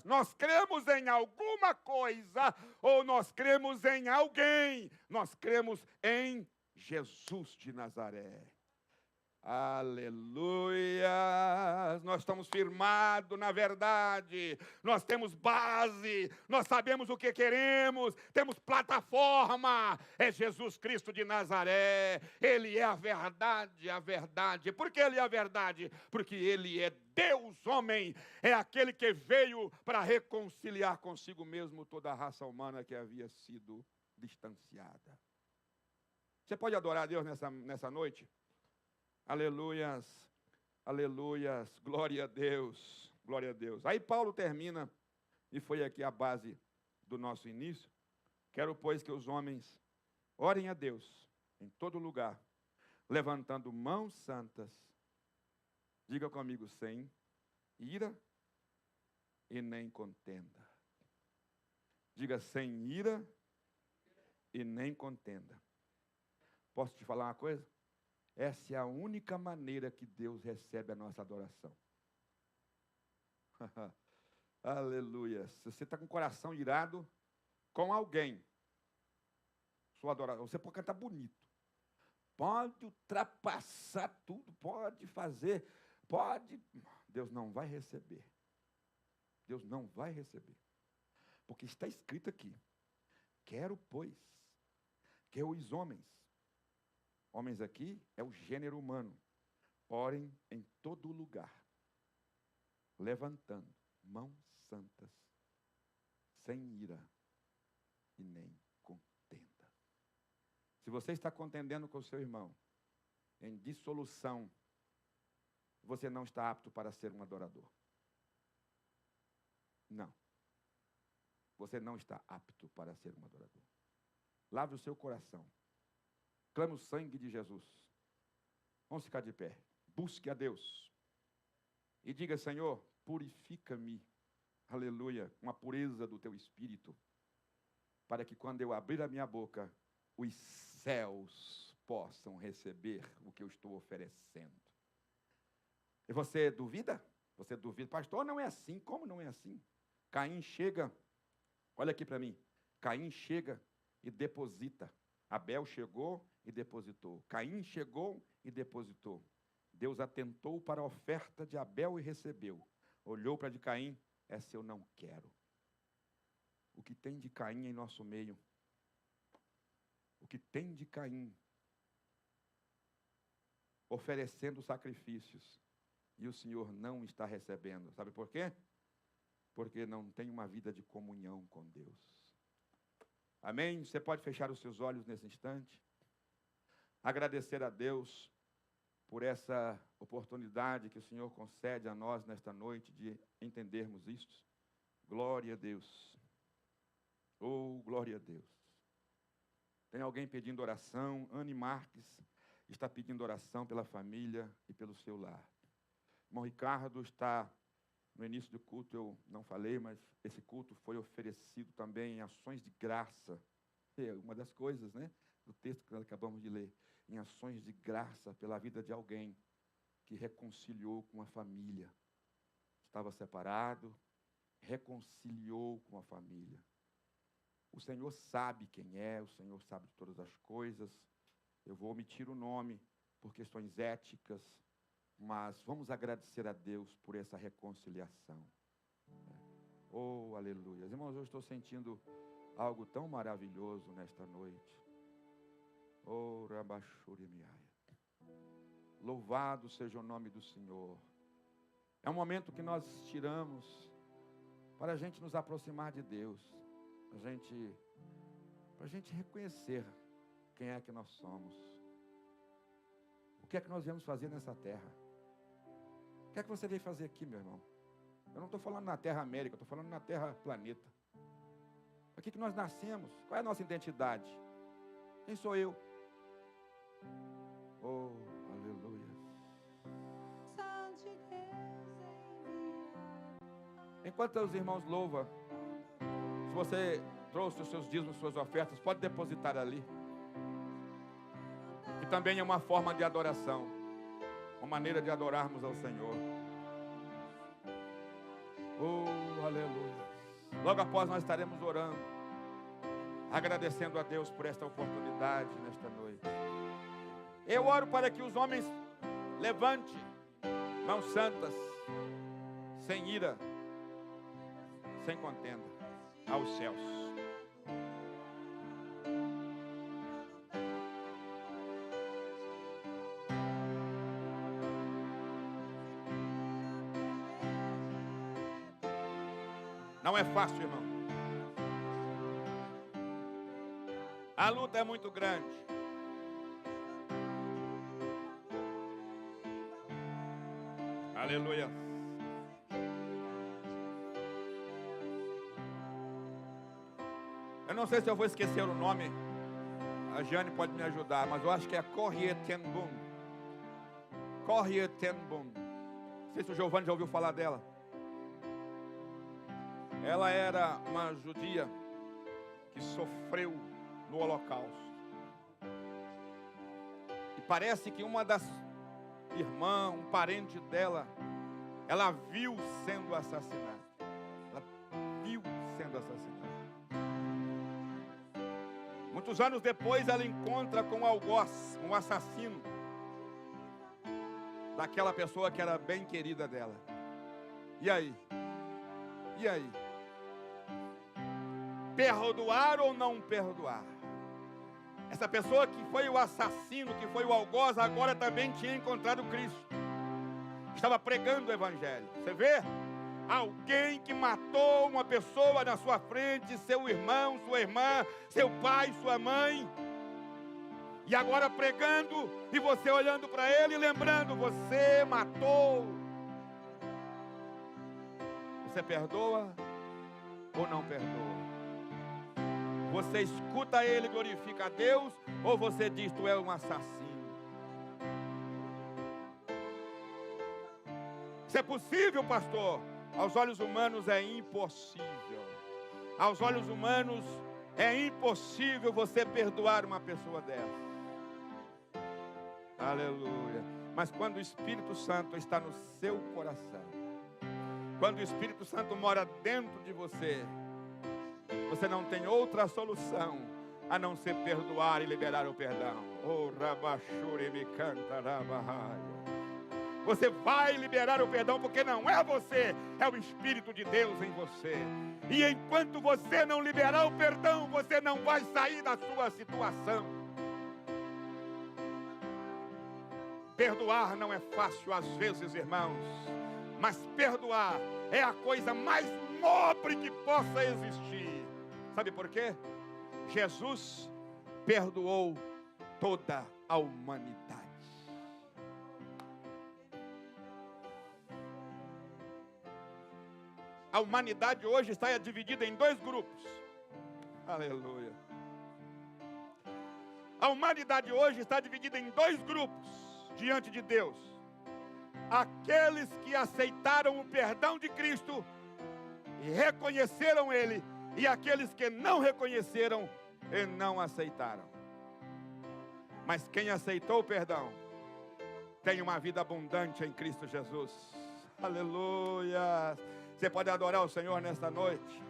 Nós cremos em alguma coisa ou nós cremos em alguém. Nós cremos em Jesus de Nazaré. Aleluia! Nós estamos firmados na verdade, nós temos base, nós sabemos o que queremos, temos plataforma, é Jesus Cristo de Nazaré, Ele é a verdade. Por que Ele é a verdade? Porque Ele é Deus homem, é aquele que veio para reconciliar consigo mesmo toda a raça humana que havia sido distanciada. Você pode adorar a Deus nessa noite? Aleluias, aleluias, glória a Deus, glória a Deus. Aí Paulo termina, e foi aqui a base do nosso início. Quero, pois, que os homens orem a Deus em todo lugar, levantando mãos santas. Diga comigo, sem ira e nem contenda. Diga, sem ira e nem contenda. Posso te falar uma coisa? Essa é a única maneira que Deus recebe a nossa adoração. Aleluia. Se você está com o coração irado com alguém, sua adoração, você pode cantar bonito. Pode ultrapassar tudo, pode fazer, pode. Deus não vai receber. Deus não vai receber. Porque está escrito aqui. Quero, pois, que os homens aqui é o gênero humano, orem em todo lugar, levantando mãos santas, sem ira e nem contenda. Se você está contendendo com o seu irmão, em dissolução, você não está apto para ser um adorador. Não. Você não está apto para ser um adorador. Lave o seu coração. Clame o sangue de Jesus. Vamos ficar de pé. Busque a Deus. E diga, Senhor, purifica-me, aleluia, com a pureza do teu Espírito, para que quando eu abrir a minha boca, os céus possam receber o que eu estou oferecendo. E você duvida? Você duvida? Pastor, não é assim. Como não é assim? Caim chega, olha aqui para mim. Caim chega e deposita. Abel chegou e depositou. Caim chegou e depositou. Deus atentou para a oferta de Abel e recebeu. Olhou para a de Caim, essa eu não quero. O que tem de Caim em nosso meio? O que tem de Caim? Oferecendo sacrifícios. E o Senhor não está recebendo. Sabe por quê? Porque não tem uma vida de comunhão com Deus. Amém? Você pode fechar os seus olhos nesse instante. Agradecer a Deus por essa oportunidade que o Senhor concede a nós nesta noite de entendermos isto. Glória a Deus. Oh, glória a Deus. Tem alguém pedindo oração? Anne Marques está pedindo oração pela família e pelo seu lar. Irmão Ricardo está no início do culto, eu não falei, mas esse culto foi oferecido também em ações de graça. É uma das coisas, né, do texto que nós acabamos de ler. Em ações de graça pela vida de alguém que reconciliou com a família. Estava separado, reconciliou com a família. O Senhor sabe quem é, o Senhor sabe de todas as coisas. Eu vou omitir o nome por questões éticas, mas vamos agradecer a Deus por essa reconciliação. Oh, aleluia. Irmãos, eu estou sentindo algo tão maravilhoso nesta noite. Oh, Rabachurimiaia. Louvado seja o nome do Senhor. É um momento que nós tiramos para a gente nos aproximar de Deus, para a gente reconhecer quem é que nós somos. O que é que nós viemos fazer nessa terra? O que é que você veio fazer aqui, meu irmão? Eu não estou falando na Terra América, eu estou falando na Terra Planeta. Aqui que nós nascemos, qual é a nossa identidade? Quem sou eu? Oh, aleluia. Enquanto os irmãos louvam, se você trouxe os seus dízimos, suas ofertas, pode depositar ali. Que também é uma forma de adoração, uma maneira de adorarmos ao Senhor. Oh, aleluia. Logo após nós estaremos orando, agradecendo a Deus por esta oportunidade nesta noite. Eu oro para que os homens levantem mãos santas, sem ira, sem contenda, aos céus. Não é fácil, irmão. A luta é muito grande. Aleluia. Eu não sei se eu vou esquecer o nome. A Jane pode me ajudar, mas eu acho que é Corrie ten Boom. Corrie ten Boom. Não sei se o Giovanni já ouviu falar dela. Ela era uma judia que sofreu no Holocausto. E parece que uma das irmãs, um parente dela, ela viu sendo assassinada. Ela viu sendo assassinada. Muitos anos depois, ela encontra com o algoz, um assassino daquela pessoa que era bem querida dela. E aí? E aí? Perdoar ou não perdoar? Essa pessoa que foi o assassino, que foi o algoz, agora também tinha encontrado Cristo. Estava pregando o Evangelho. Você vê? Alguém que matou uma pessoa na sua frente, seu irmão, sua irmã, seu pai, sua mãe. E agora pregando, e você olhando para ele e lembrando, você matou. Você perdoa ou não perdoa? Você escuta ele e glorifica a Deus, ou você diz, tu é um assassino? Isso é possível, pastor? Aos olhos humanos é impossível. Aos olhos humanos é impossível você perdoar uma pessoa dessa. Aleluia. Mas quando o Espírito Santo está no seu coração, quando o Espírito Santo mora dentro de você, você não tem outra solução a não ser perdoar e liberar o perdão. Oh, Rabachuri me canta Rabahaya. Você vai liberar o perdão porque não é você, é o Espírito de Deus em você. E enquanto você não liberar o perdão, você não vai sair da sua situação. Perdoar não é fácil às vezes, irmãos, mas perdoar é a coisa mais nobre que possa existir. Sabe por quê? Jesus perdoou toda a humanidade. A humanidade hoje está dividida em dois grupos. Aleluia. A humanidade hoje está dividida em dois grupos diante de Deus. Aqueles que aceitaram o perdão de Cristo e reconheceram Ele, e aqueles que não reconheceram e não aceitaram. Mas quem aceitou o perdão tem uma vida abundante em Cristo Jesus. Aleluia. Você pode adorar o Senhor nesta noite.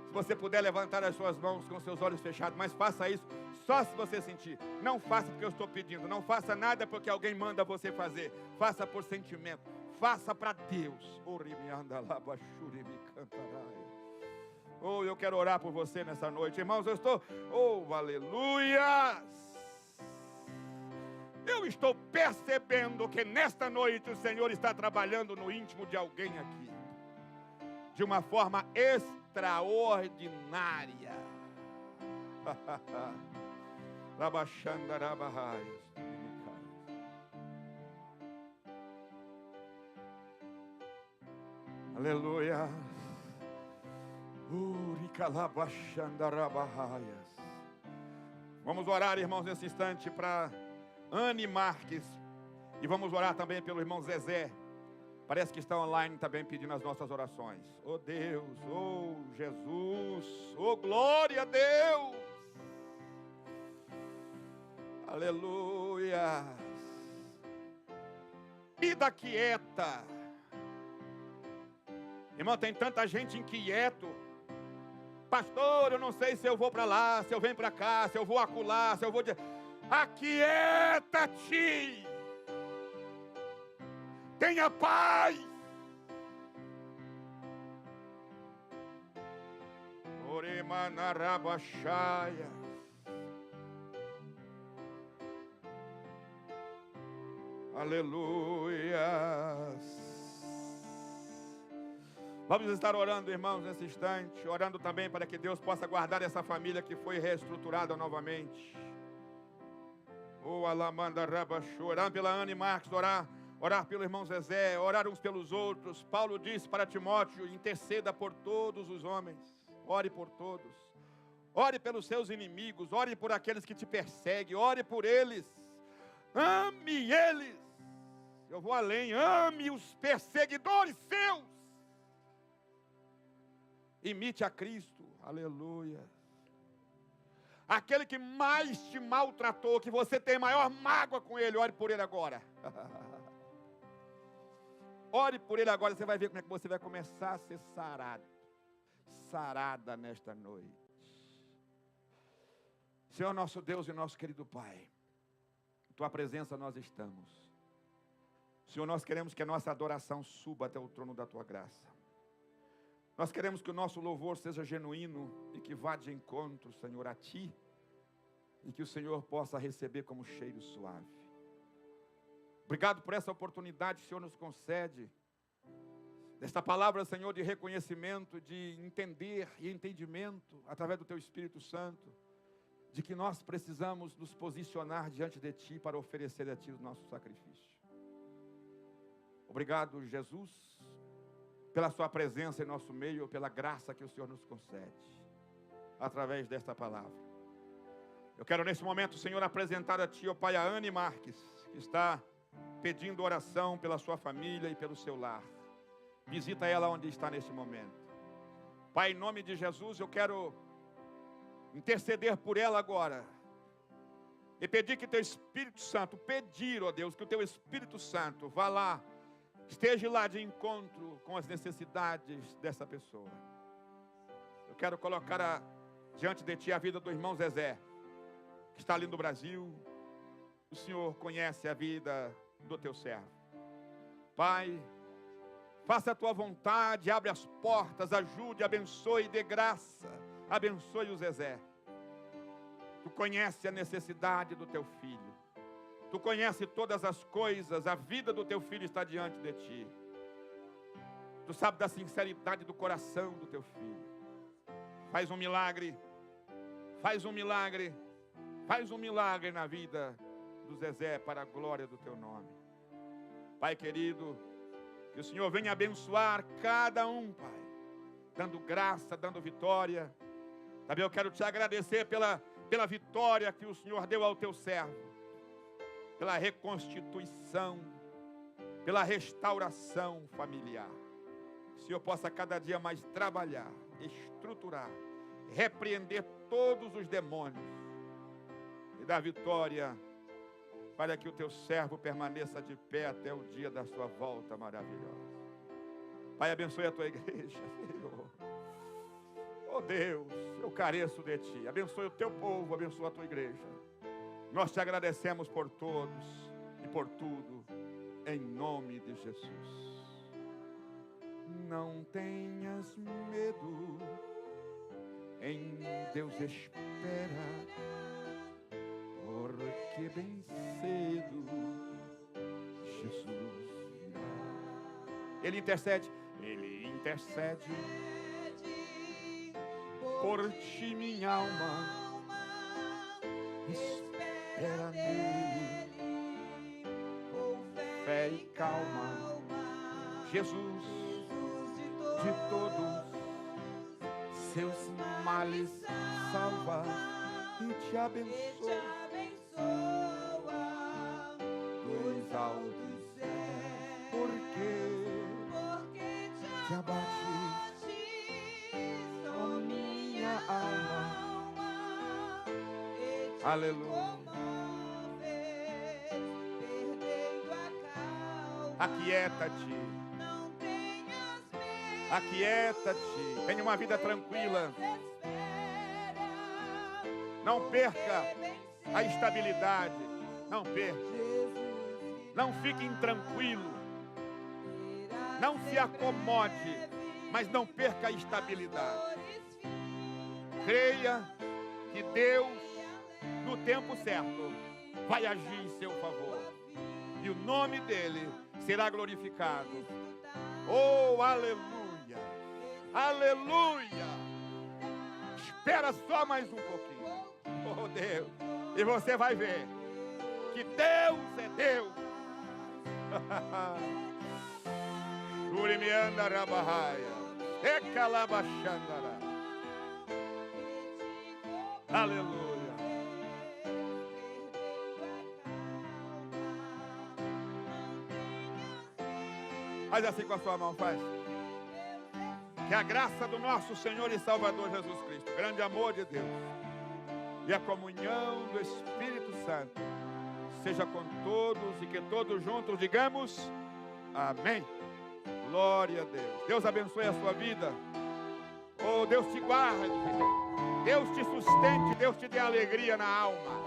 Se você puder levantar as suas mãos com seus olhos fechados, mas faça isso só se você sentir. Não faça porque eu estou pedindo. Não faça nada porque alguém manda você fazer. Faça por sentimento. Faça para Deus. Oh, eu quero orar por você nessa noite. Irmãos, eu estou... Oh, aleluia! Eu estou percebendo que nesta noite o Senhor está trabalhando no íntimo de alguém aqui. De uma forma extraordinária. Aleluia. Vamos orar, irmãos, nesse instante para Anne Marques. E vamos orar também pelo irmão Zezé. Parece que está online também pedindo as nossas orações. Oh Deus, oh Jesus, oh glória a Deus. Aleluia. Vida quieta. Irmão, tem tanta gente inquieto. Pastor, eu não sei se eu vou para lá, se eu venho para cá, se eu vou acolá, se eu vou... Aquieta-te. Tenha paz. Oremanarabaxaia. Aleluias. Vamos estar orando, irmãos, nesse instante, orando também para que Deus possa guardar essa família que foi reestruturada novamente. Oh, Alamanda Rabaxu, orar pela Anne Marques, orar pelo irmão Zezé, orar uns pelos outros. Paulo disse para Timóteo: interceda por todos os homens, ore por todos, ore pelos seus inimigos, ore por aqueles que te perseguem, ore por eles, ame eles. Eu vou além, ame os perseguidores seus. Imite a Cristo, aleluia. Aquele que mais te maltratou, que você tem maior mágoa com ele, ore por ele agora. Ore por ele agora, você vai ver como é que você vai começar a ser sarado. Sarada nesta noite. Senhor nosso Deus e nosso querido Pai, em tua presença nós estamos. Senhor, nós queremos que a nossa adoração suba até o trono da tua graça. Nós queremos que o nosso louvor seja genuíno e que vá de encontro, Senhor, a Ti, e que o Senhor possa receber como cheiro suave. Obrigado por essa oportunidade que o Senhor nos concede, desta palavra, Senhor, de reconhecimento, de entender e entendimento, através do Teu Espírito Santo, de que nós precisamos nos posicionar diante de Ti para oferecer a Ti o nosso sacrifício. Obrigado, Jesus, pela sua presença em nosso meio, pela graça que o Senhor nos concede, através desta palavra. Eu quero nesse momento, Senhor, apresentar a Ti, ó Pai, a Anne Marques, que está pedindo oração pela sua família e pelo seu lar. Visita ela onde está neste momento. Pai, em nome de Jesus, eu quero interceder por ela agora. E pedir que Teu Espírito Santo, ó Deus, que o Teu Espírito Santo vá lá, esteja lá de encontro com as necessidades dessa pessoa. Eu quero colocar diante de Ti a vida do irmão Zezé, que está ali no Brasil. O Senhor conhece a vida do Teu servo. Pai, faça a Tua vontade, abre as portas, ajude, abençoe, dê graça, abençoe o Zezé. Tu conhece a necessidade do Teu filho. Tu conhece todas as coisas, a vida do Teu filho está diante de Ti. Tu sabes da sinceridade do coração do Teu filho. Faz um milagre, faz um milagre, faz um milagre na vida do Zezé para a glória do Teu nome. Pai querido, que o Senhor venha abençoar cada um, Pai, dando graça, dando vitória. Também eu quero Te agradecer pela vitória que o Senhor deu ao Teu servo, pela reconstituição, pela restauração familiar. Que o Senhor possa cada dia mais trabalhar, estruturar, repreender todos os demônios e dar vitória para que o Teu servo permaneça de pé até o dia da sua volta maravilhosa. Pai, abençoe a Tua igreja, Senhor. Oh Deus, eu careço de Ti. Abençoe o Teu povo, abençoa a Tua igreja. Nós Te agradecemos por todos e por tudo, em nome de Jesus. Não tenhas medo, em Deus espera, porque bem cedo Jesus virá. Ele intercede por ti, minha alma, espera nele, com fé e calma. Jesus de todos seus males salva e te abençoa dos altos céus, porque te abates, ó minha alma, aleluia. Aquieta-te, aquieta-te, tenha uma vida tranquila, não perca a estabilidade, não perca, não fique intranquilo, não se acomode, mas não perca a estabilidade. Creia que Deus, no tempo certo, vai agir em seu favor e o nome dele será glorificado. Oh, aleluia, aleluia. Espera só mais um pouquinho, oh Deus, e você vai ver que Deus é Deus. Urimianda rabahaya, ekalabashandara. Aleluia. Faz assim com a sua mão, faz. Que a graça do nosso Senhor e Salvador Jesus Cristo, o grande amor de Deus e a comunhão do Espírito Santo seja com todos e que todos juntos digamos amém. Glória a Deus. Deus abençoe a sua vida. Oh, Deus te guarde, Deus te sustente, Deus te dê alegria na alma.